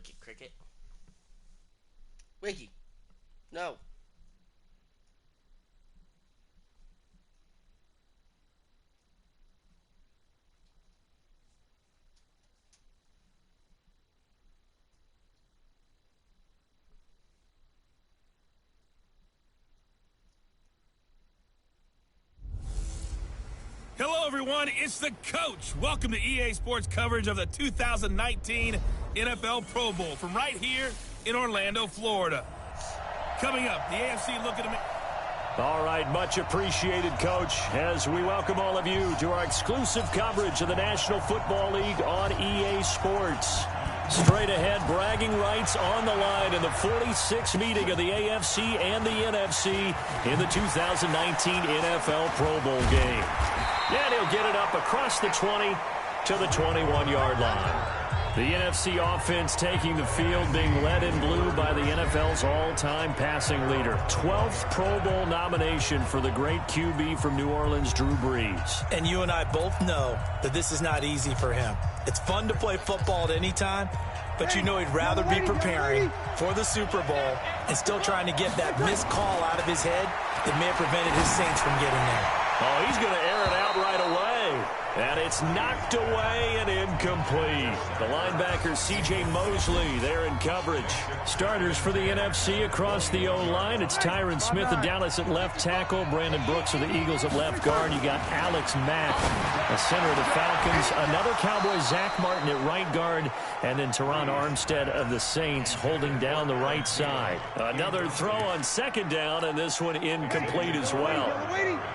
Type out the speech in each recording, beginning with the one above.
Cricket, cricket. Wiggy. No. Hello, everyone. It's the coach. Welcome to EA Sports coverage of the 2019 NFL Pro Bowl from right here in Orlando, Florida. Coming up, the AFC looking to make... All right, much appreciated, Coach, as we welcome all of you to our exclusive coverage of the National Football League on EA Sports. Straight ahead, bragging rights on the line in the 46th meeting of the AFC and the NFC in the 2019 NFL Pro Bowl game. And he'll get it up across the 20 to the 21-yard line. The NFC offense taking the field, being led in blue by the NFL's all-time passing leader. 12th Pro Bowl nomination for the great QB from New Orleans, Drew Brees. And you and I both know that this is not easy for him. It's fun to play football at any time, but you know he'd rather be preparing for the Super Bowl and still trying to get that missed call out of his head that may have prevented his Saints from getting there. Oh, he's going to air it out right away. And it's knocked away and incomplete. The linebacker, C.J. Mosley, there in coverage. Starters for the NFC across the O-line. It's Tyron Smith of Dallas at left tackle. Brandon Brooks of the Eagles at left guard. You got Alex Mack, the center of the Falcons. Another Cowboy, Zach Martin at right guard. And then Teron Armstead of the Saints holding down the right side. Another throw on second down, and this one incomplete as well.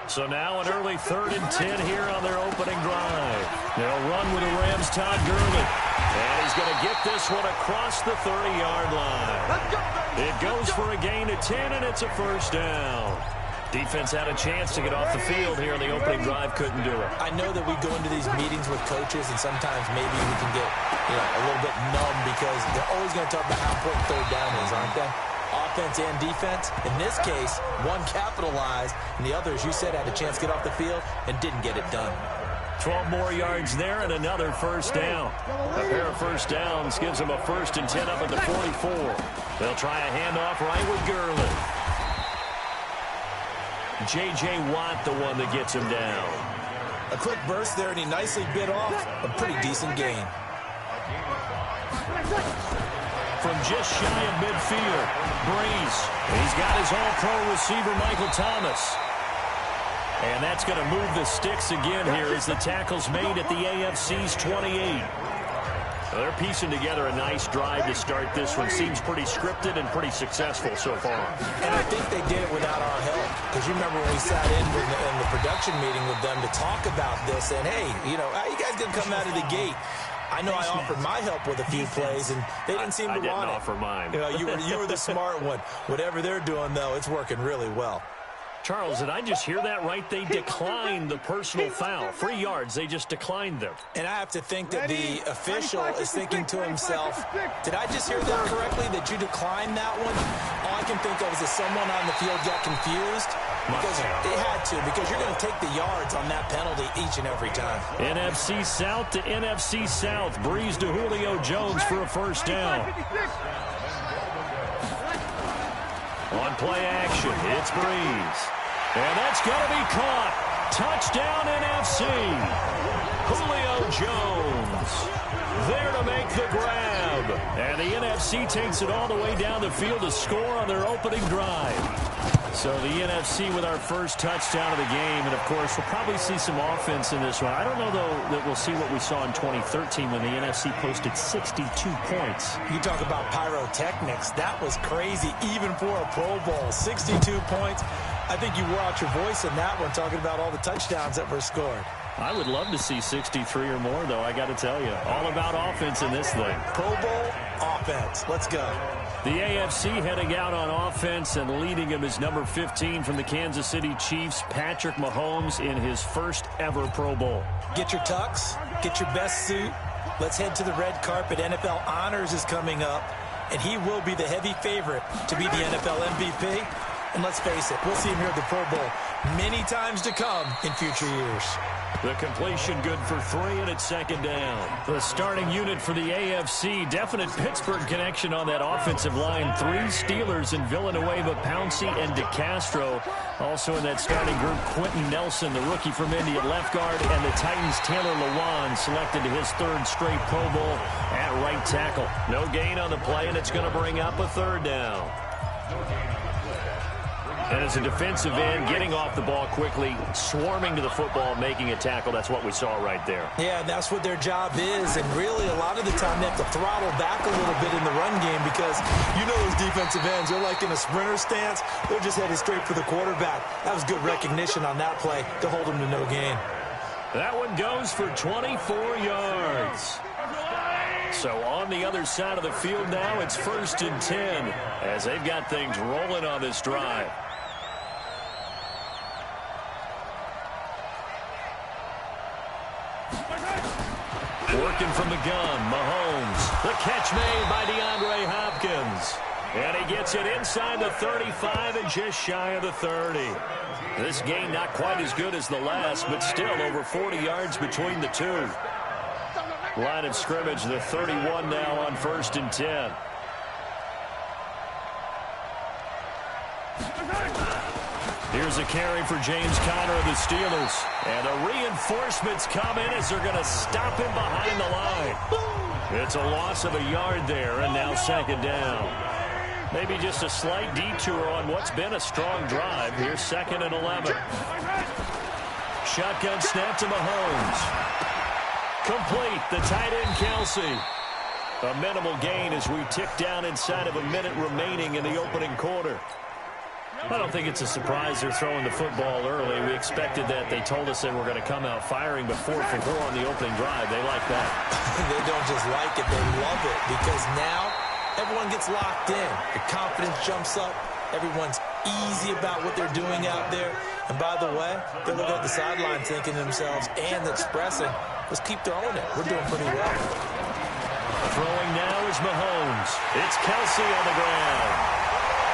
So now an early 3rd and 10 here on their opening drive. They'll run with the Rams' Todd Gurley. And he's going to get this one across the 30-yard line. It goes for a gain of 10, and it's a first down. Defense had a chance to get off the field here in the opening drive, couldn't do it. I know that we go into these meetings with coaches, and sometimes maybe we can get a little bit numb because they're always going to talk about how important third down is, aren't they? Offense and defense. In this case, one capitalized, and the other, as you said, had a chance to get off the field and didn't get it done. 12 more yards there and another first down. A pair of first downs gives them a 1st and 10 up at the 44. They'll try a handoff right with Gurley. J.J. Watt, the one that gets him down. A quick burst there, and he nicely bit off a pretty decent gain. From just shy of midfield, Brees. He's got his all-pro receiver, Michael Thomas. And that's going to move the sticks again here as the tackle's made at the AFC's 28. They're piecing together a nice drive to start this one. Seems pretty scripted and pretty successful so far. And I think they did it without our help. Because you remember when we sat in the production meeting with them to talk about this. And, hey, how you guys going to come out of the gate? I know I offered my help with a few plays, and they didn't seem to want it. I didn't offer mine. You were the smart one. Whatever they're doing, though, it's working really well. Charles, did I just hear that right? They declined the personal foul. 3 yards, they just declined them. And I have to think that the official is thinking to himself, did I just hear that correctly, that you declined that one? All I can think of is that someone on the field got confused. Because they had to, because you're going to take the yards on that penalty each and every time. NFC South to NFC South. Brees to Julio Jones for a first down. On play action, it's Brees. And that's going to be caught. Touchdown NFC. Julio Jones there to make the grab. And the NFC takes it all the way down the field to score on their opening drive. So the NFC with our first touchdown of the game. And, of course, we'll probably see some offense in this one. I don't know, though, that we'll see what we saw in 2013 when the NFC posted 62 points. You talk about pyrotechnics. That was crazy, even for a Pro Bowl. 62 points. I think you wore out your voice in that one, talking about all the touchdowns that were scored. I would love to see 63 or more, though, I got to tell you. All about offense in this thing. Pro Bowl offense. Let's go. The AFC heading out on offense, and leading him is number 15 from the Kansas City Chiefs, Patrick Mahomes, in his first ever Pro Bowl. Get your tux, get your best suit. Let's head to the red carpet. NFL Honors is coming up, and he will be the heavy favorite to be the NFL MVP. And let's face it, we'll see him here at the Pro Bowl many times to come in future years. The completion good for 3, and it's second down. The starting unit for the AFC, definite Pittsburgh connection on that offensive line. 3 Steelers in Villanueva, Pouncey, and DeCastro. Also in that starting group, Quentin Nelson, the rookie from Indy at left guard, and the Titans' Taylor Lewan, selected to his 3rd straight Pro Bowl at right tackle. No gain on the play, and it's going to bring up a 3rd down. And as a defensive end, getting off the ball quickly, swarming to the football, making a tackle. That's what we saw right there. Yeah, and that's what their job is. And really, a lot of the time, they have to throttle back a little bit in the run game because you know those defensive ends, they're like in a sprinter stance. They're just headed straight for the quarterback. That was good recognition on that play to hold them to no gain. That one goes for 24 yards. So on the other side of the field now, it's 1st and 10 as they've got things rolling on this drive. Working from the gun, Mahomes. The catch made by DeAndre Hopkins. And he gets it inside the 35 and just shy of the 30. This game not quite as good as the last, but still over 40 yards between the two. Line of scrimmage, the 31 now on 1st and 10. Here's a carry for James Conner of the Steelers. And the reinforcements come in as they're going to stop him behind the line. It's a loss of a yard there, and now 2nd down. Maybe just a slight detour on what's been a strong drive. Here's 2nd and 11. Shotgun snap to Mahomes. Complete, the tight end, Kelsey. A minimal gain as we tick down inside of a minute remaining in the opening quarter. I don't think it's a surprise they're throwing the football early. We expected that. They told us they were going to come out firing, but 4 for 4 on the opening drive. They like that. They don't just like it, they love it, because now everyone gets locked in. The confidence jumps up. Everyone's easy about what they're doing out there. And by the way, they're looking at the sideline thinking to themselves and expressing, let's keep throwing it. We're doing pretty well. Throwing now is Mahomes. It's Kelsey on the ground.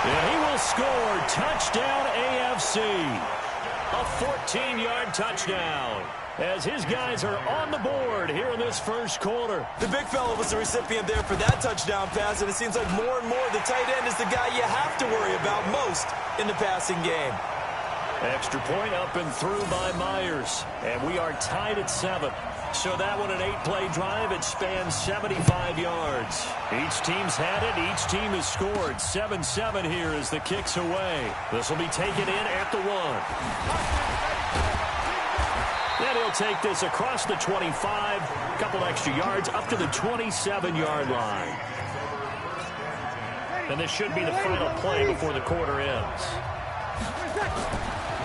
And he will score. Touchdown AFC. A 14-yard touchdown as his guys are on the board here in this first quarter. The big fella was the recipient there for that touchdown pass, and it seems like more and more the tight end is the guy you have to worry about most in the passing game. Extra point up and through by Myers. And we are tied at 7. So that one an 8-play drive. It spans 75 yards. Each team's had it. Each team has scored. 7-7 here as the kick's away. This will be taken in at the 1. Then he'll take this across the 25. A couple extra yards up to the 27-yard line. And this should be the final play before the quarter ends.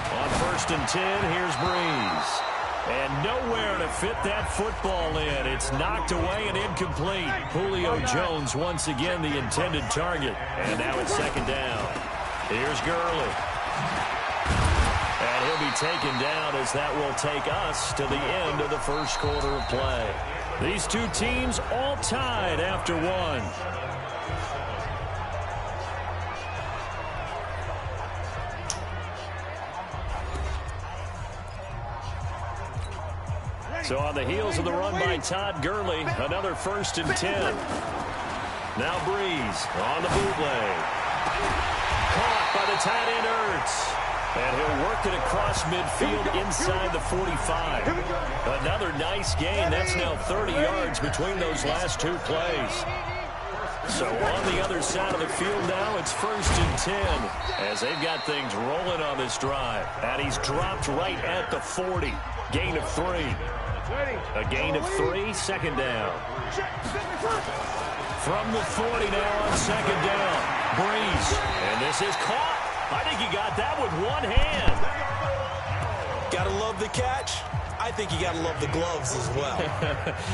On 1st and 10, here's Breeze. And nowhere to fit that football in. It's knocked away and incomplete. Julio Jones once again the intended target. And now it's 2nd down. Here's Gurley. And he'll be taken down as that will take us to the end of the first quarter of play. These two teams all tied after 1. So on the heels of the run by Todd Gurley, another 1st and 10. Now Breeze on the bootleg. Caught by the tight end Ertz. And he'll work it across midfield inside the 45. Another nice gain. That's now 30 yards between those last 2 plays. So on the other side of the field now, it's 1st and 10 as they've got things rolling on this drive. And he's dropped right at the 40. Gain of 3. A gain of 3, 2nd down. From the 40 now on 2nd down. Breeze. And this is caught. I think he got that with one hand. Gotta love the catch. I think you gotta love the gloves as well.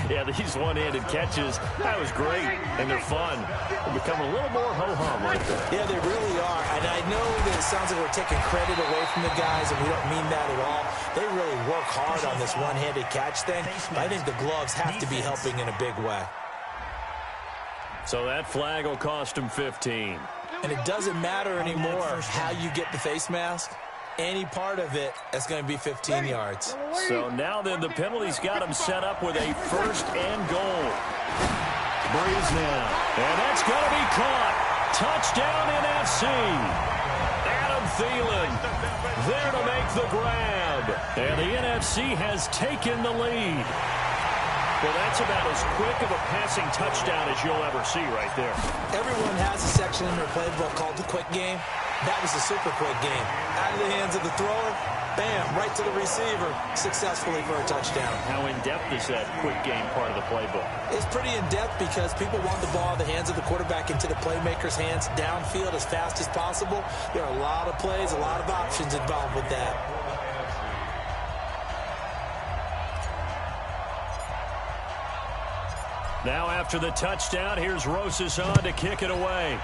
Yeah, these one-handed catches, that was great, and they're fun. They become a little more ho-hum right there. Yeah, they really are. And I know that it sounds like we're taking credit away from the guys, and we don't mean that at all. They really work hard on this one-handed catch thing. I think the gloves have to be helping in a big way. So that flag will cost him 15. And it doesn't matter anymore how you get the face mask. any part of it, that's going to be 15 yards. So now then the penalty's got him set up with a 1st and goal. Breeze now. And that's going to be caught. Touchdown NFC. Adam Thielen there to make the grab. And the NFC has taken the lead. Well, that's about as quick of a passing touchdown as you'll ever see right there. Everyone has a section in their playbook called the quick game. That was a super quick game. Out of the hands of the thrower, bam, right to the receiver, successfully for a touchdown. How in-depth is that quick game part of the playbook? It's pretty in-depth because people want the ball in the hands of the quarterback into the playmaker's hands downfield as fast as possible. There are a lot of plays, a lot of options involved with that. Now after the touchdown, here's Rosas on to kick it away.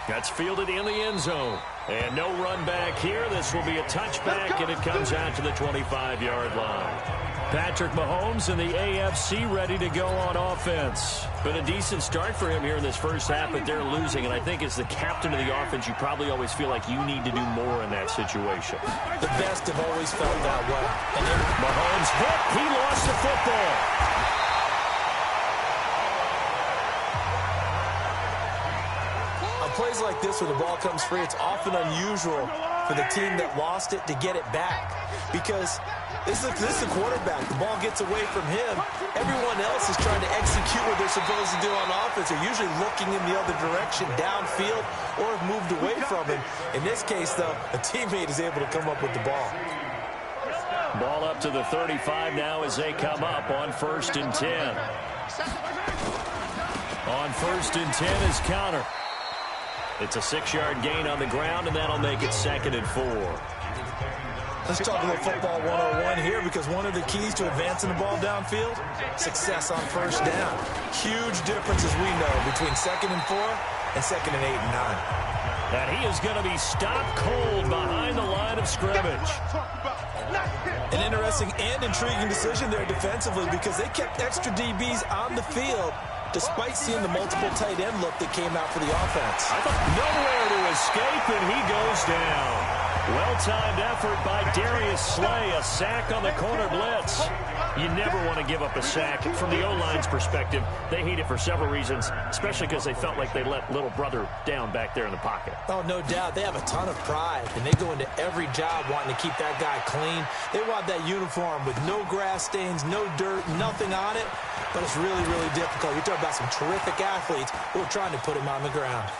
That's fielded in the end zone. And no run back here. This will be a touchback, and it comes out to the 25-yard line. Patrick Mahomes and the AFC ready to go on offense. Been a decent start for him here in this first half, but they're losing. And I think as the captain of the offense, you probably always feel like you need to do more in that situation. The best have always felt that way. And then Mahomes hit. He lost the football. Plays like this where the ball comes free, it's often unusual for the team that lost it to get it back because this is the quarterback. The ball gets away from him. Everyone else is trying to execute what they're supposed to do on offense. They're usually looking in the other direction, downfield, or have moved away from him. In this case, though, a teammate is able to come up with the ball. Ball up to the 35 now as they come up on 1st and 10. On 1st and 10 is counter. It's a 6-yard gain on the ground, and that'll make it 2nd and 4. Let's talk a little football 101 here because one of the keys to advancing the ball downfield, success on 1st down. Huge difference, as we know, between 2nd and 4 and 2nd and 8 and 9. And he is going to be stopped cold behind the line of scrimmage. An interesting and intriguing decision there defensively because they kept extra DBs on the field despite seeing the multiple tight end look that came out for the offense. I thought nowhere to escape, and he goes down. Well-timed effort by Darius Slay, a sack on the corner blitz. You never want to give up a sack. From the O-line's perspective, they hate it for several reasons, especially because they felt like they let little brother down back there in the pocket. Oh, no doubt. They have a ton of pride, and they go into every job wanting to keep that guy clean. They want that uniform with no grass stains, no dirt, nothing on it, but it's really, really difficult. You're talking about some terrific athletes who are trying to put him on the ground.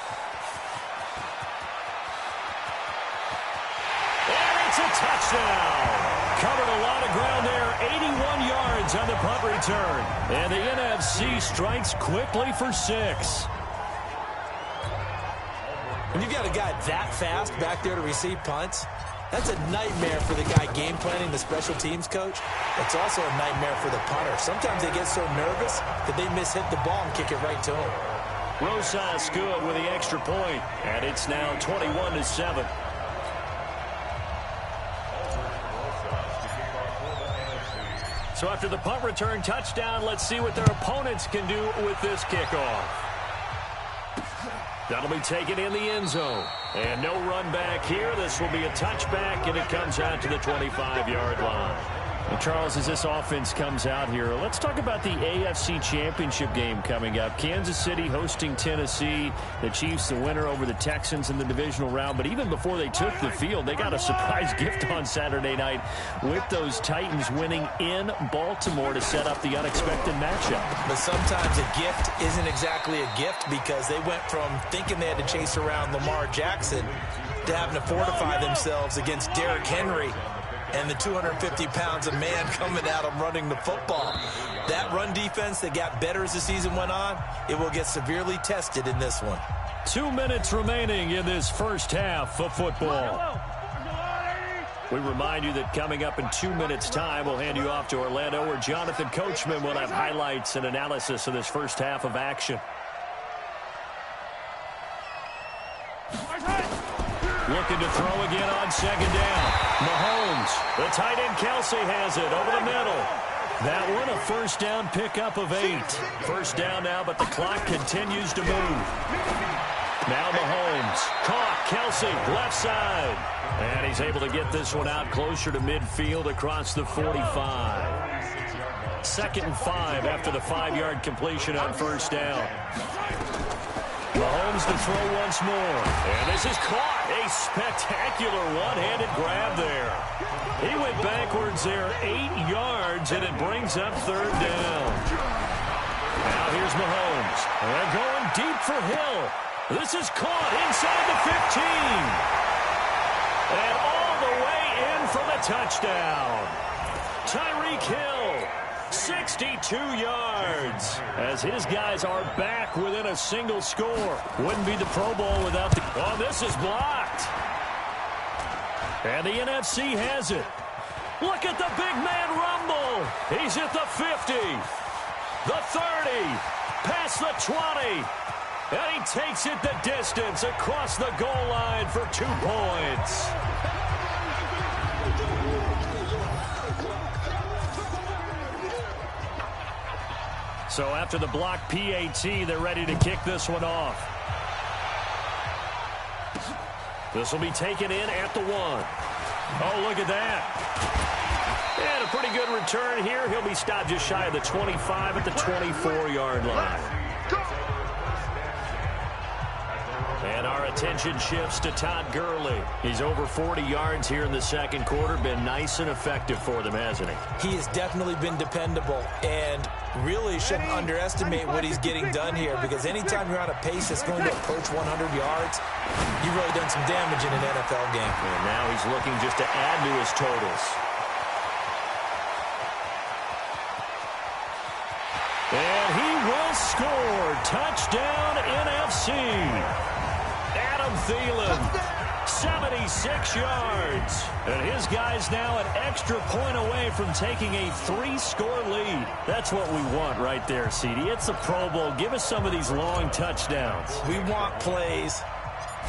It's a touchdown. Covered a lot of ground there. 81 yards on the punt return. And the NFC strikes quickly for 6. When you've got a guy that fast back there to receive punts, that's a nightmare for the guy game planning, the special teams coach. It's also a nightmare for the punter. Sometimes they get so nervous that they mishit the ball and kick it right to him. Rosas good with the extra point. And it's now 21-7. So after the punt return touchdown, let's see what their opponents can do with this kickoff. That'll be taken in the end zone. And no run back here. This will be a touchback, and it comes out to the 25-yard line. Well, Charles, as this offense comes out here, let's talk about the AFC Championship game coming up. Kansas City hosting Tennessee. The Chiefs, the winner over the Texans in the divisional round. But even before they took the field, they got a surprise gift on Saturday night with those Titans winning in Baltimore to set up the unexpected matchup. But sometimes a gift isn't exactly a gift because they went from thinking they had to chase around Lamar Jackson to having to fortify themselves against Derrick Henry and the 250 pounds of man coming at them running the football. That run defense that got better as the season went on, it will get severely tested in this one. 2 minutes remaining in this first half of football. We remind you that coming up in 2 minutes' time, we'll hand you off to Orlando, where Jonathan Coachman will have highlights and analysis of this first half of action. Looking to throw again on 2nd down. Mahomes, the tight end Kelsey has it over the middle. That one a first down pickup of 8. First down now, but the clock continues to move. Now Mahomes, caught, Kelsey, left side. And he's able to get this one out closer to midfield across the 45. 2nd and 5 after the 5-yard completion on first down. Mahomes to throw once more. And this is caught. A spectacular one-handed grab there. He went backwards there 8 yards, and it brings up 3rd down. Now here's Mahomes. They're going deep for Hill. This is caught inside the 15. And all the way in for the touchdown. Tyreek Hill, 62 yards. As his guys are back within a single score. Wouldn't be the Pro Bowl without the... Oh, this is blocked. And the NFC has it. Look at the big man rumble. He's at the 50, the 30, past the 20. And he takes it the distance across the goal line for 2 points. So after the block PAT, they're ready to kick this one off. This will be taken in at the 1. Oh, look at that. And a pretty good return here. He'll be stopped just shy of the 25 at the 24-yard line. And our attention shifts to Todd Gurley. He's over 40 yards here in the second quarter. Been nice and effective for them, hasn't he? He has definitely been dependable, and really shouldn't underestimate what he's getting done here, because anytime you're on a pace that's going to approach 100 yards, you've really done some damage in an NFL game. And now he's looking just to add to his totals. And he will score. Touchdown, NFC. Adam Thielen, 76 yards. And his guys now an extra point away from taking a 3-score lead. That's what we want right there, CD. It's a Pro Bowl. Give us some of these long touchdowns. We want plays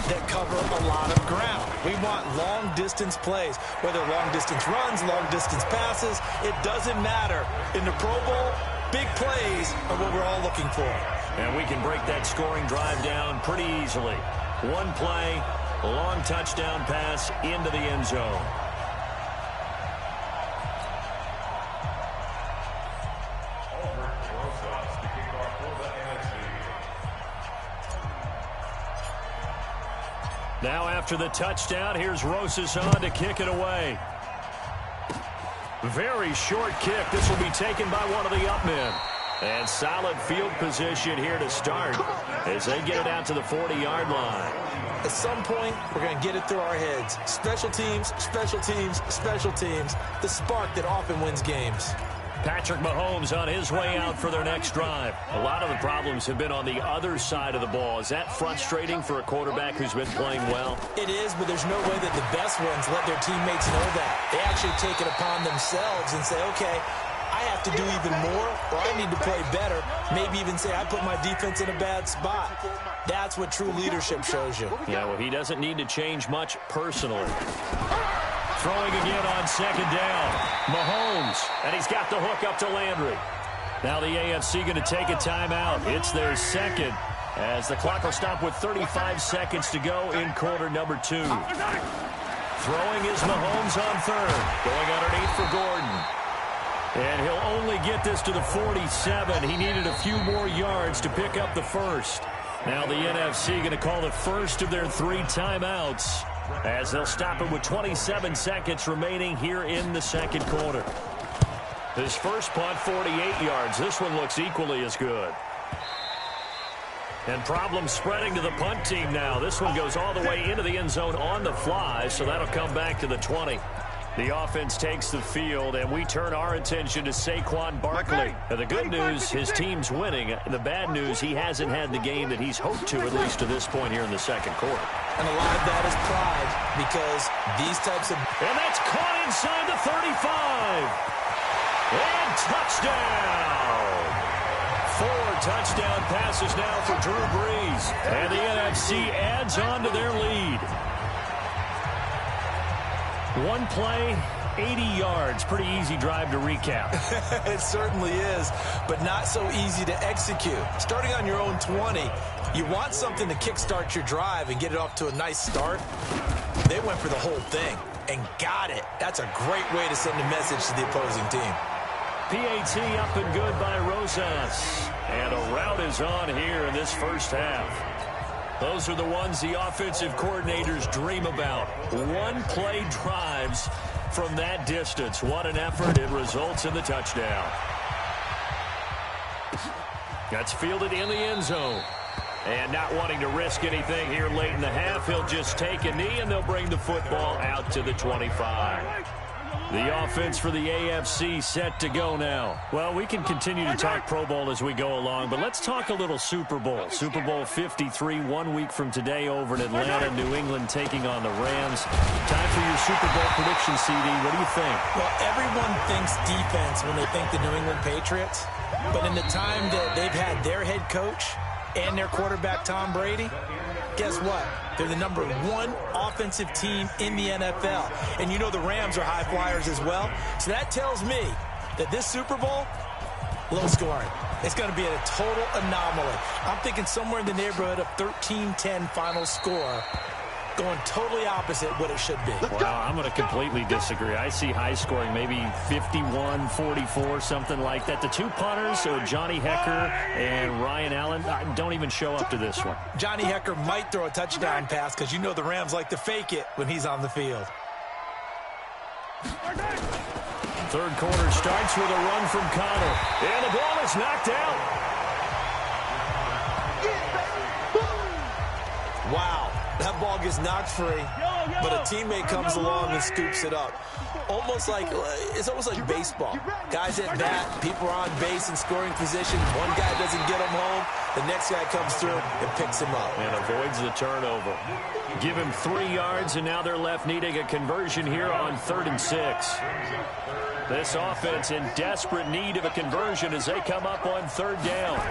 that cover a lot of ground. We want long-distance plays, whether long-distance runs, long-distance passes. It doesn't matter. In the Pro Bowl, big plays are what we're all looking for. And we can break that scoring drive down pretty easily. One play, a long touchdown pass into the end zone. Now after the touchdown, here's Rosas on to kick it away. Very short kick. This will be taken by one of the up men. And solid field position here to start as they get it out to the 40-yard line. At some point, we're going to get it through our heads. Special teams, special teams, special teams. The spark that often wins games. Patrick Mahomes on his way out for their next drive. A lot of the problems have been on the other side of the ball. Is that frustrating for a quarterback who's been playing well? It is, but there's no way that the best ones let their teammates know that. They actually take it upon themselves and say, okay, I have to do even more, or I need to play better. Maybe even say I put my defense in a bad spot. That's what true leadership shows you. Yeah, well, he doesn't need to change much personally. Throwing again on second down. Mahomes, and he's got the hook up to Landry. Now the AFC going to take a timeout. It's their second, as the clock will stop with 35 seconds to go in quarter number 2. Throwing is Mahomes on third. Going underneath for Gordon. And he'll only get this to the 47. He needed a few more yards to pick up the first. Now the NFC going to call the first of their 3 timeouts, as they'll stop it with 27 seconds remaining here in the second quarter. His first punt, 48 yards. This one looks equally as good. And problems spreading to the punt team now. This one goes all the way into the end zone on the fly, so that'll come back to the 20. The offense takes the field, and we turn our attention to Saquon Barkley. Now, the good news, his team's winning. The bad news, he hasn't had the game that he's hoped to, at least to this point here in the second quarter. And a lot of that is pride, because these types of... And that's caught inside the 35. And touchdown. 4 touchdown passes now for Drew Brees. And the NFC adds on to their lead. One play, 80 yards. Pretty easy drive to recap. It certainly is, but not so easy to execute. Starting on your own 20, you want something to kickstart your drive and get it off to a nice start. They went for the whole thing and got it. That's a great way to send a message to the opposing team. PAT up and good by Rosas. And a rout is on here in this first half. Those are the ones the offensive coordinators dream about. One-play drives from that distance. What an effort. It results in the touchdown. That's fielded in the end zone. And not wanting to risk anything here late in the half, he'll just take a knee, and they'll bring the football out to the 25. The offense for the AFC set to go now. Well, we can continue to talk Pro Bowl as we go along, but let's talk a little Super Bowl. Super Bowl 53, 1 week from today over in Atlanta, New England taking on the Rams. Time for your Super Bowl prediction, CD. What do you think? Well, everyone thinks defense when they think the New England Patriots, but in the time that they've had their head coach and their quarterback, Tom Brady, guess what? They're the #1 offensive team in the NFL. And you know the Rams are high flyers as well. So that tells me that this Super Bowl, low scoring. It's going to be a total anomaly. I'm thinking somewhere in the neighborhood of 13-10 final score. Going totally opposite what it should be. Wow, I'm going to completely disagree. I see high scoring, maybe 51-44, something like that. The two punters, so Johnny Hecker and Ryan Allen, don't even show up to this one. Johnny Hecker might throw a touchdown pass because you know the Rams like to fake it when he's on the field. Third quarter starts with a run from Connor. And the ball is knocked out. Wow. That ball gets knocked free, but a teammate comes along and scoops it up. It's almost like baseball. Guys at bat, people are on base in scoring position. One guy doesn't get him home. The next guy comes through and picks him up. And avoids the turnover. Give him 3 yards, and now they're left needing a conversion here on 3rd and 6. This offense in desperate need of a conversion as they come up on 3rd down.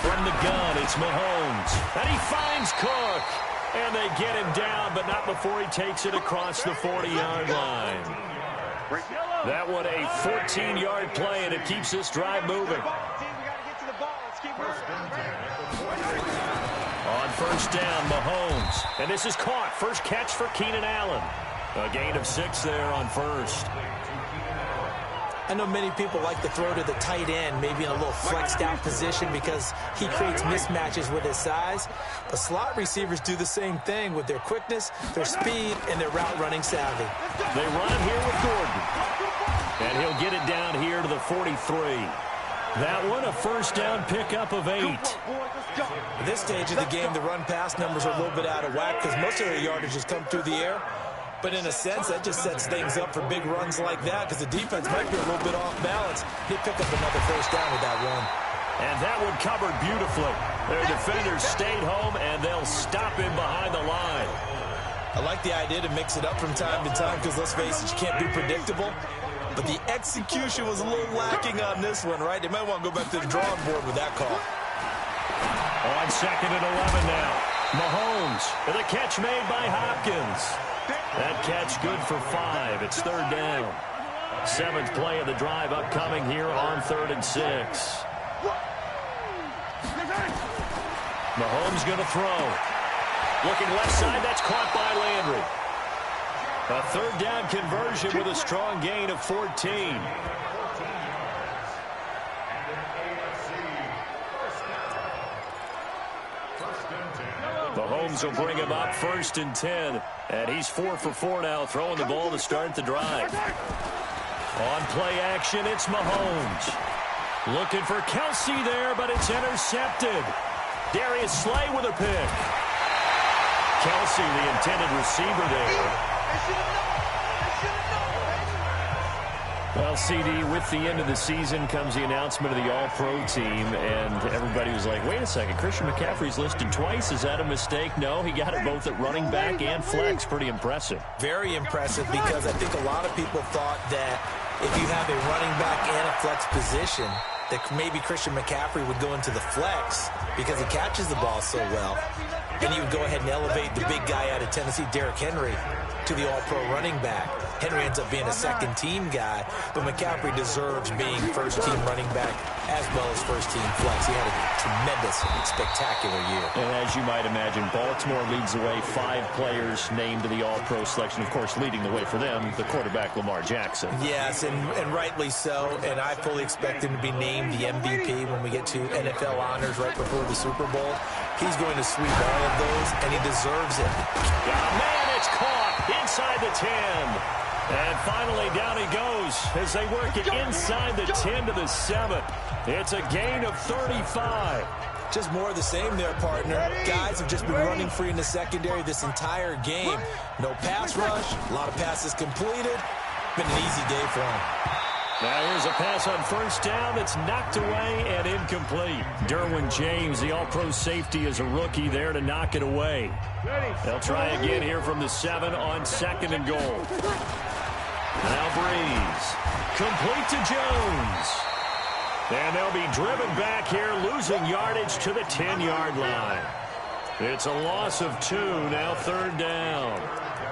From the gun, it's Mahomes. And he finds Cook. And they get him down, but not before he takes it across the 40-yard line. That one a 14-yard play, and it keeps this drive moving. On 1st down, Mahomes. And this is caught. First catch for Keenan Allen. A gain of 6 there on 1st. I know many people like to throw to the tight end, maybe in a little flexed out position because he creates mismatches with his size. But slot receivers do the same thing with their quickness, their speed, and their route running savvy. They run here with Gordon. And he'll get it down here to the 43. That one a 1st down pickup of 8. At this stage of the game, the run-pass numbers are a little bit out of whack because most of their yardage has come through the air. But in a sense, that just sets things up for big runs like that because the defense might be a little bit off balance. They pick up another 1st down with that run. And that one covered beautifully. Their defenders stayed home, and they'll stop him behind the line. I like the idea to mix it up from time to time because, let's face it, you can't be predictable. But the execution was a little lacking on this one, right? They might want to go back to the drawing board with that call. On 2nd and 11 now. Mahomes with a catch made by Hopkins. That catch good for 5. It's 3rd down. 7th play of the drive upcoming here on 3rd and 6. Mahomes going to throw. Looking left side, that's caught by Landry. A 3rd down conversion with a strong gain of 14. Mahomes will bring him up 1st and 10. And he's 4 for 4 now, throwing the ball to start the drive. On play action, it's Mahomes. Looking for Kelsey there, but it's intercepted. Darius Slay with a pick. Kelsey, the intended receiver there. Well, CD, with the end of the season comes the announcement of the All-Pro team, and everybody was like, wait a second, Christian McCaffrey's listed twice. Is that a mistake? No, he got it both at running back and flex. Pretty impressive. Very impressive because I think a lot of people thought that if you have a running back and a flex position, that maybe Christian McCaffrey would go into the flex because he catches the ball so well. And you would go ahead and elevate the big guy out of Tennessee, Derrick Henry, to the All-Pro running back. Henry ends up being a second-team guy, but McCaffrey deserves being first-team running back as well as first-team flex. He had a tremendous, spectacular year. And as you might imagine, Baltimore leads the way. 5 players named to the All-Pro selection. Of course, leading the way for them, the quarterback Lamar Jackson. Yes, and rightly so. And I fully expect him to be named the MVP when we get to NFL honors right before the Super Bowl. He's going to sweep all of those, and he deserves it. Oh, man, it's caught inside the 10. And finally, down he goes as they work it inside the 10 to the 7. It's a gain of 35. Just more of the same there, partner. Guys have just been running free in the secondary this entire game. No pass rush, a lot of passes completed. Been an easy day for him. Now here's a pass on first down that's knocked away and incomplete. Derwin James, the all-pro safety, is a rookie there to knock it away. They'll try again here from the 7 on 2nd and goal. Now Breeze. Complete to Jones. And they'll be driven back here, losing yardage to the 10-yard line. It's a loss of 2, now 3rd down.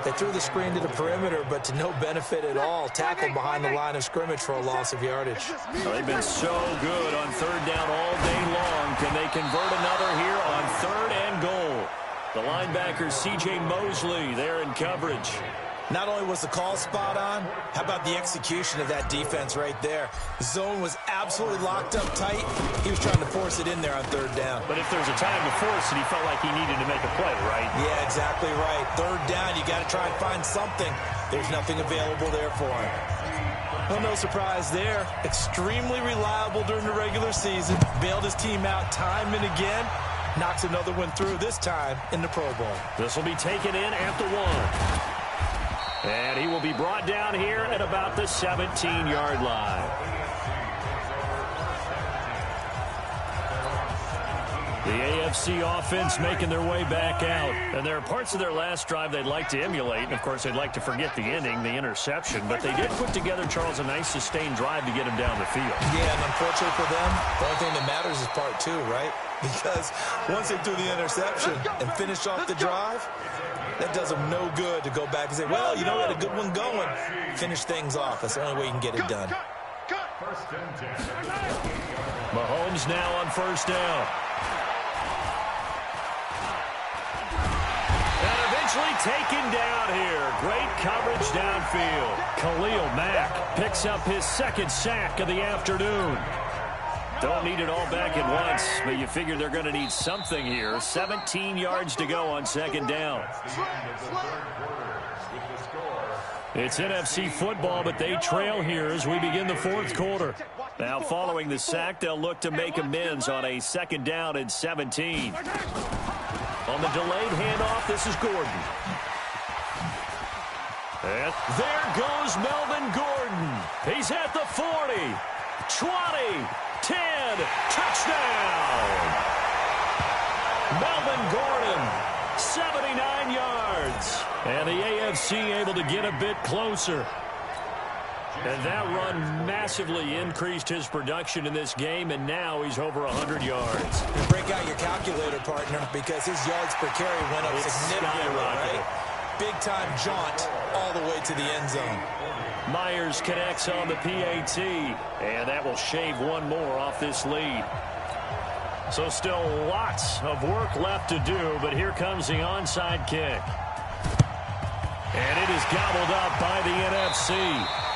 They threw the screen to the perimeter, but to no benefit at all. Tackled behind the line of scrimmage for a loss of yardage. Well, they've been so good on 3rd down all day long. Can they convert another here on 3rd and goal? The linebacker, C.J. Mosley, there in coverage. Not only was the call spot on, how about the execution of that defense right there? The zone was absolutely locked up tight. He was trying to force it in there on 3rd down. But if there's a time to force it, he felt like he needed to make a play, right? Yeah, exactly right. 3rd down, you got to try and find something. There's nothing available there for him. Well, no surprise there. Extremely reliable during the regular season. Bailed his team out time and again. Knocks another one through, this time in the Pro Bowl. This will be taken in at the 1. And he will be brought down here at about the 17-yard line. The AFC offense making their way back out. And there are parts of their last drive they'd like to emulate. And, of course, they'd like to forget the ending, the interception. But they did put together, Charles, a nice sustained drive to get him down the field. Yeah, and unfortunately for them, the only thing that matters is part 2, right? Because once they threw the interception and finished off the drive, that does them no good to go back and say, well, you know, we had a good one going. Finish things off. That's the only way you can get it done. Mahomes now on 1st down. And eventually taken down here. Great coverage downfield. Khalil Mack picks up his 2nd sack of the afternoon. Don't need it all back at once, but you figure they're going to need something here. 17 yards to go on 2nd down. It's NFC football, but they trail here as we begin the 4th quarter. Now, following the sack, they'll look to make amends on a 2nd down and 17. On the delayed handoff, this is Gordon. And there goes Melvin Gordon. He's at the 40, 20, 10, touchdown! Melvin Gordon, 79 yards. And the AFC able to get a bit closer. And that run massively increased his production in this game, and now he's over 100 yards. You break out your calculator, partner, because his yards per carry went up significantly, right? Big-time jaunt all the way to the end zone. Myers connects on the PAT, and that will shave one more off this lead. So still lots of work left to do, but here comes the onside kick. And it is gobbled up by the NFC.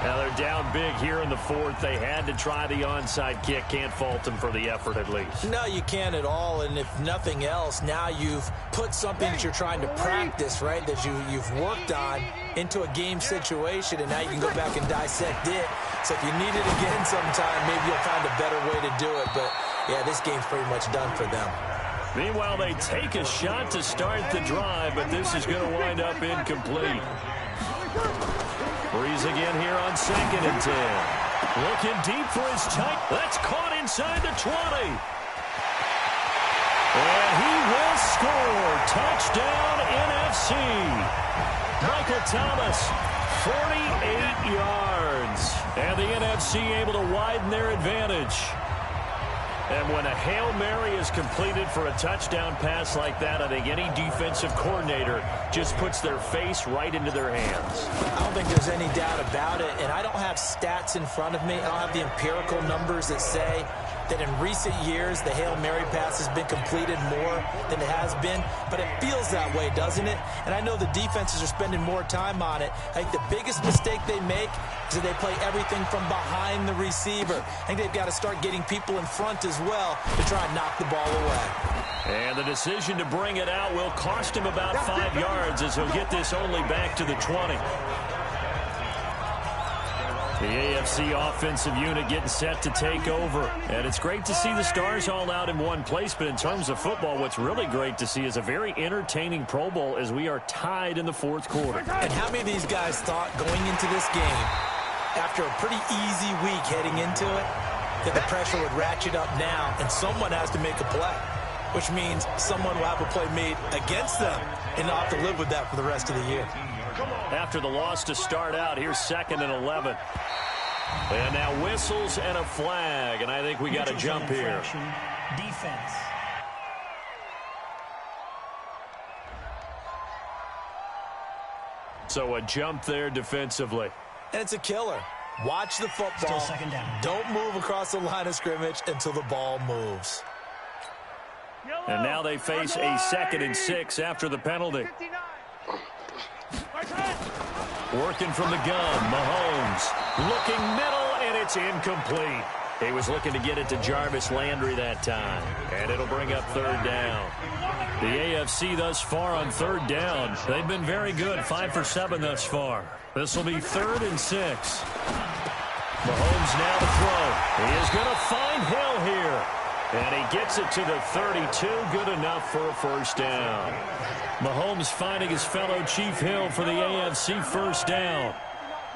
Now they're down big here in the 4th. They had to try the onside kick. Can't fault them for the effort at least. No, you can't at all. And if nothing else, now you've put something that you're trying to practice, right, that you've worked on into a game situation, and now you can go back and dissect it. So if you need it again sometime, maybe you'll find a better way to do it. But, yeah, this game's pretty much done for them. Meanwhile, they take a shot to start the drive, but this is going to wind up incomplete. Breeze again here on 2nd and 10. Looking deep for his tight. That's caught inside the 20. And he will score. Touchdown NFC. Michael Thomas, 48 yards. And the NFC able to widen their advantage. And when a Hail Mary is completed for a touchdown pass like that, I think any defensive coordinator just puts their face right into their hands. I don't think there's any doubt about it, and I don't have stats in front of me. I don't have the empirical numbers that say that in recent years the Hail Mary pass has been completed more than it has been, but it feels that way, doesn't it? And I know the defenses are spending more time on it. I think the biggest mistake they make is that they play everything from behind the receiver. I think they've got to start getting people in front as well to try and knock the ball away. And the decision to bring it out will cost him about 5 yards as he'll get this only back to the 20. The AFC offensive unit getting set to take over. And it's great to see the stars all out in one place, but in terms of football, what's really great to see is a very entertaining Pro Bowl as we are tied in the fourth quarter. And how many of these guys thought going into this game, after a pretty easy week heading into it, that the pressure would ratchet up now and someone has to make a play, which means someone will have a play made against them and not have to live with that for the rest of the year. After the loss to start out, here's 2nd and 11. And now whistles and a flag, and I think we got a jump here. Defense. So a jump there defensively. And it's a killer. Watch the football. Still 2nd down. Don't move across the line of scrimmage until the ball moves. And now they face a 2nd and 6 after the penalty. Working from the gun, Mahomes looking middle, and it's incomplete. He was looking to get it to Jarvis Landry that time, and it'll bring up 3rd down. The AFC thus far on 3rd down, they've been very good, 5 for 7 thus far. This will be 3rd and 6. Mahomes now to throw. He is going to find Hill here. And he gets it to the 32, good enough for a 1st down. Mahomes finding his fellow Chief Hill for the AFC 1st down.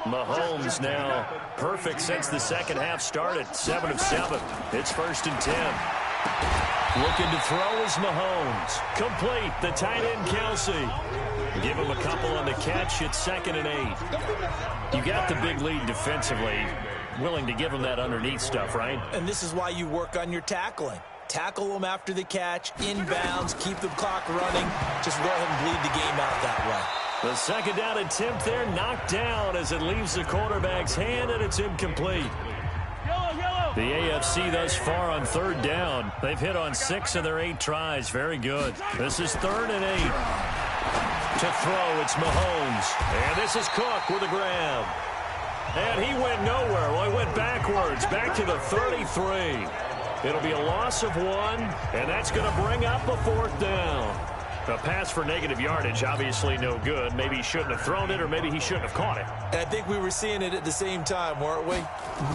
Mahomes now perfect since the second half started, 7 of 7. It's 1st and 10. Looking to throw is Mahomes. Complete, the tight end Kelsey. Give him a couple on the catch, it's 2nd and 8. You got the big lead defensively. Willing to give him that underneath stuff, right? And this is why you work on your tackling. Tackle them after the catch, inbounds, keep the clock running. Just go ahead and bleed the game out that way. The 2nd down attempt there knocked down as it leaves the quarterback's hand, and it's incomplete. The AFC thus far on 3rd down. They've hit on 6 of their 8 tries. Very good. This is 3rd and 8. To throw, it's Mahomes. And this is Cook with a grab. And he went nowhere. Well, he went backwards, back to the 33. It'll be a loss of 1, and that's going to bring up a 4th down. A pass for negative yardage, obviously no good. Maybe he shouldn't have thrown it, or maybe he shouldn't have caught it. And I think we were seeing it at the same time, weren't we?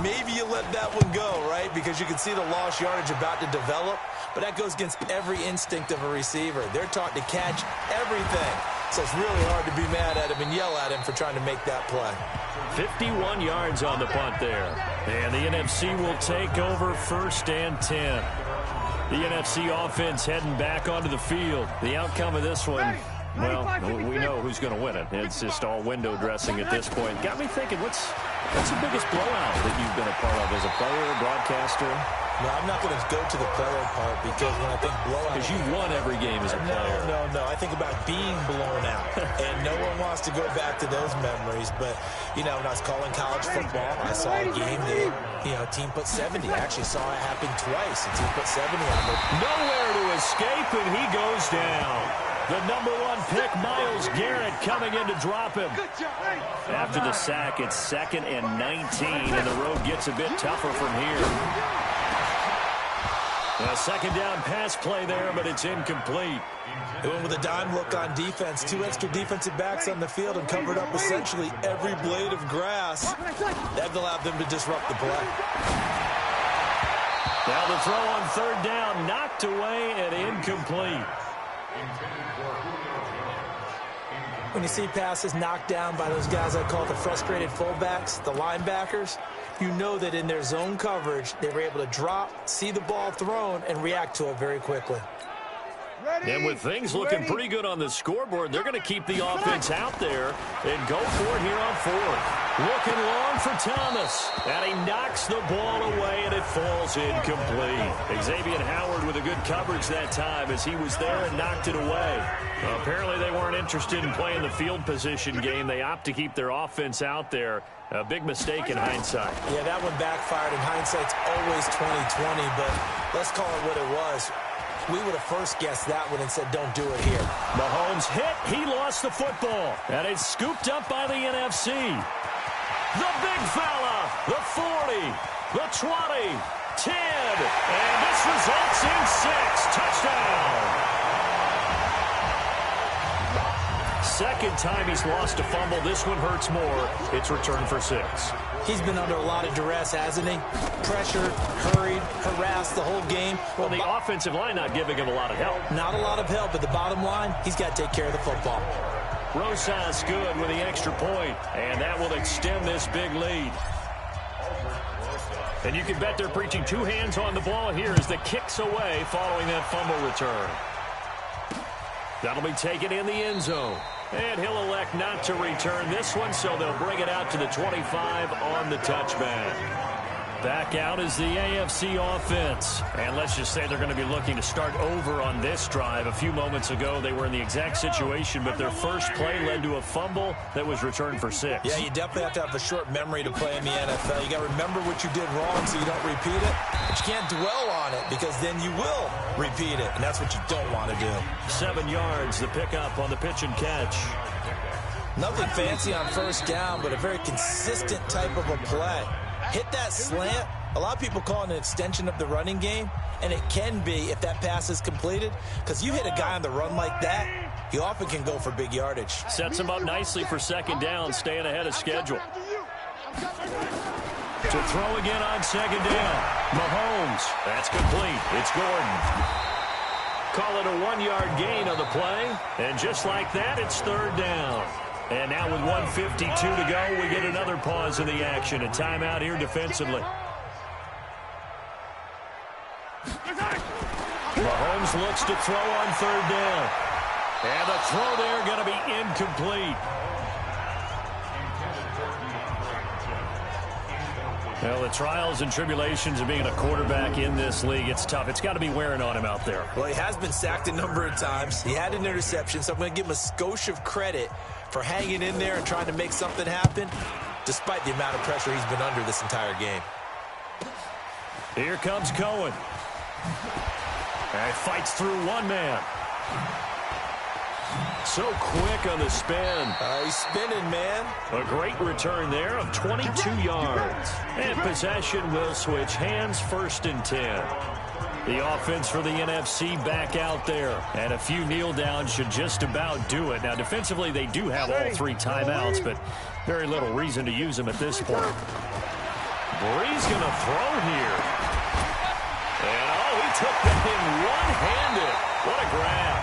Maybe you let that one go, right? Because you can see the lost yardage about to develop. But that goes against every instinct of a receiver. They're taught to catch everything. So it's really hard to be mad at him and yell at him for trying to make that play. 51 yards on the punt there. And the NFC will take over 1st and 10. The NFC offense heading back onto the field. The outcome of this one, well, we know who's going to win it. It's just all window dressing at this point. Got me thinking, what's the biggest blowout that you've been a part of as a player, broadcaster? No, I'm not going to go to the player part because when I think blowout... Because you've won every game as a player. No. I think about being blown out. And no one wants to go back to those memories. But, you know, when I was calling college football, I saw a game that, team put 70. I actually saw it happen twice. A team put 70 on it. Nowhere to escape, and he goes down. The number 1 pick, Myles Garrett, coming in to drop him. After the sack, it's 2nd and 19, and the road gets a bit tougher from here. A 2nd down pass play there, but it's incomplete. They went with a dime look on defense. 2 extra defensive backs on the field and covered up essentially every blade of grass. That allowed them to disrupt the play. Now the throw on 3rd down, knocked away and incomplete. When you see passes knocked down by those guys I call the frustrated fullbacks, the linebackers, you know that in their zone coverage, they were able to drop, see the ball thrown, and react to it very quickly. And with things looking pretty good on the scoreboard, they're going to keep the offense out there and go for it here on 4th. Looking long for Thomas. And he knocks the ball away, and it falls incomplete. Xavier Howard with a good coverage that time as he was there and knocked it away. Well, apparently they weren't interested in playing the field position game. They opt to keep their offense out there. A big mistake in hindsight. Yeah, that one backfired. In hindsight's always 20/20, but let's call it what it was. We would have first guessed that one and said, don't do it here. Mahomes hit. He lost the football. And it's scooped up by the NFC. The big fella. The 40. The 20. 10. And this results in 6. Touchdown. Second time he's lost a fumble. This one hurts more. It's returned for 6. He's been under a lot of duress, hasn't he? Pressured, hurried, harassed the whole game. Well, the offensive line not giving him a lot of help. Not a lot of help, but the bottom line, he's got to take care of the football. Rosas good with the extra point, and that will extend this big lead. And you can bet they're preaching 2 hands on the ball here as the kick's away following that fumble return. That'll be taken in the end zone. And he'll elect not to return this one, so they'll bring it out to the 25 on the touchback. Back out is the AFC offense. And let's just say they're going to be looking to start over on this drive. A few moments ago, they were in the exact situation, but their first play led to a fumble that was returned for 6. Yeah, you definitely have to have a short memory to play in the NFL. You got to remember what you did wrong so you don't repeat it. But you can't dwell on it because then you will repeat it, and that's what you don't want to do. 7 yards, the pickup on the pitch and catch. Nothing fancy on first down, but a very consistent type of a play. Hit that slant. A lot of people call it an extension of the running game, and it can be if that pass is completed, because you hit a guy on the run like that, he often can go for big yardage. Sets him up nicely for second down, staying ahead of schedule. To throw again on second down. Mahomes. That's complete. It's Gordon. Call it a 1-yard gain on the play. And just like that, it's third down. And now with 1:52 to go, we get another pause in the action. A timeout here defensively. Mahomes looks to throw on third down. And the throw there going to be incomplete. Well, the trials and tribulations of being a quarterback in this league, it's tough. It's got to be wearing on him out there. Well, he has been sacked a number of times. He had an interception, so I'm going to give him a skosh of credit for hanging in there and trying to make something happen, despite the amount of pressure he's been under this entire game. Here comes Cohen. And fights through one man. So quick on the spin. He's spinning, man. A great return there of 22 yards. And possession will switch hands, 1st and 10. The offense for the NFC back out there. And a few kneel downs should just about do it. Now, defensively, they do have all 3 timeouts, but very little reason to use them at this point. Bree's going to throw here. And, he took that in one-handed. What a grab.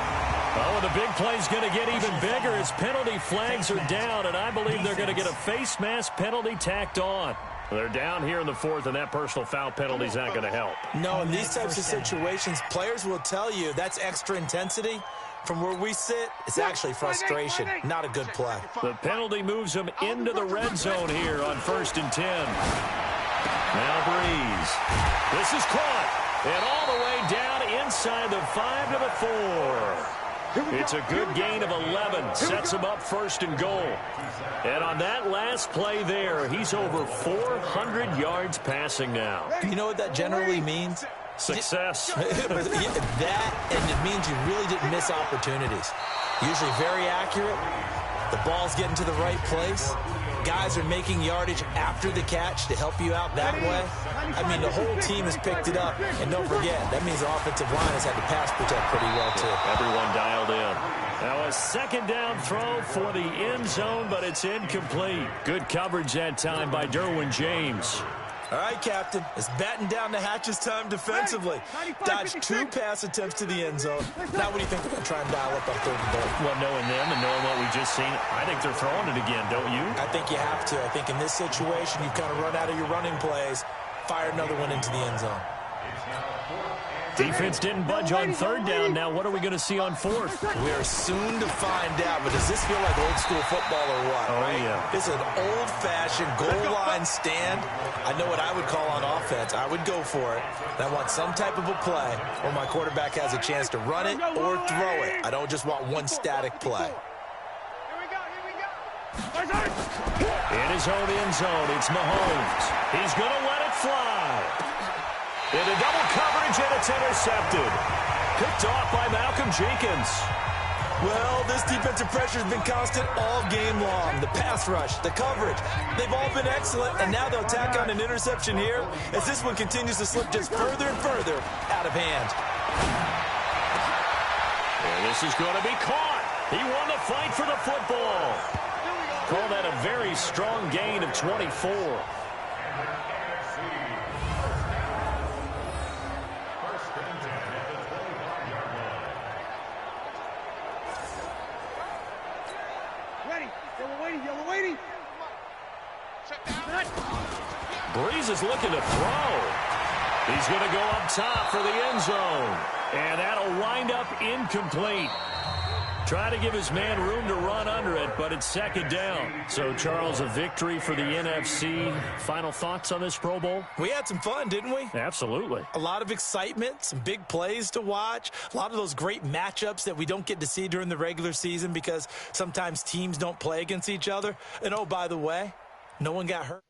Oh, the big play's going to get even bigger as penalty flags are down, and I believe they're going to get a face mask penalty tacked on. They're down here in the 4th, and that personal foul penalty is not going to help. No, in these types of situations, players will tell you that's extra intensity. From where we sit, it's actually frustration. Not a good play. The penalty moves them into the red zone here on 1st and 10. Now Breeze. This is caught. And all the way down inside the 5 to the 4. It's a good gain of 11. Sets him up 1st and goal. And on that last play there, he's over 400 yards passing now. Do you know what that generally means? Success. That, and it means you really didn't miss opportunities. Usually very accurate. The ball's getting to the right place. Guys are making yardage after the catch to help you out that way. I mean, the whole team has picked it up. And don't forget, that means the offensive line has had to pass protect pretty well, too. Everyone dialed in. Now a second down throw for the end zone, but it's incomplete. Good coverage that time by Derwin James. All right, Captain. It's batten down the hatches time defensively. Dodged 2 pass attempts to the end zone. Now what do you think they're going to try and dial up on 3rd and goal? Well, knowing them and knowing what we've just seen, I think they're throwing it again, don't you? I think you have to. I think in this situation, you've kind of run out of your running plays. Fire another one into the end zone. Defense didn't budge on third down. Now what are we going to see on fourth? We are soon to find out, but does this feel like old school football or what? Oh, right? yeah. This is an old-fashioned goal line stand. I know what I would call on offense. I would go for it. And I want some type of a play where my quarterback has a chance to run it or throw it. I don't just want one static play. In his own end zone, it's Mahomes. He's going to let it fly. Into double coverage, and it's intercepted. Picked off by Malcolm Jenkins. Well, this defensive pressure has been constant all game long. The pass rush, the coverage, they've all been excellent, and now they'll tack on an interception here as this one continues to slip just further and further out of hand. And this is going to be caught. He won the fight for the football. Call that a very strong gain of 24. Breeze is looking to throw. He's going to go up top for the end zone. And that'll wind up incomplete. Trying to give his man room to run under it, but it's second down. So, Charles, a victory for the NFC. Final thoughts on this Pro Bowl? We had some fun, didn't we? Absolutely. A lot of excitement, some big plays to watch, a lot of those great matchups that we don't get to see during the regular season because sometimes teams don't play against each other. And, oh, by the way, no one got hurt.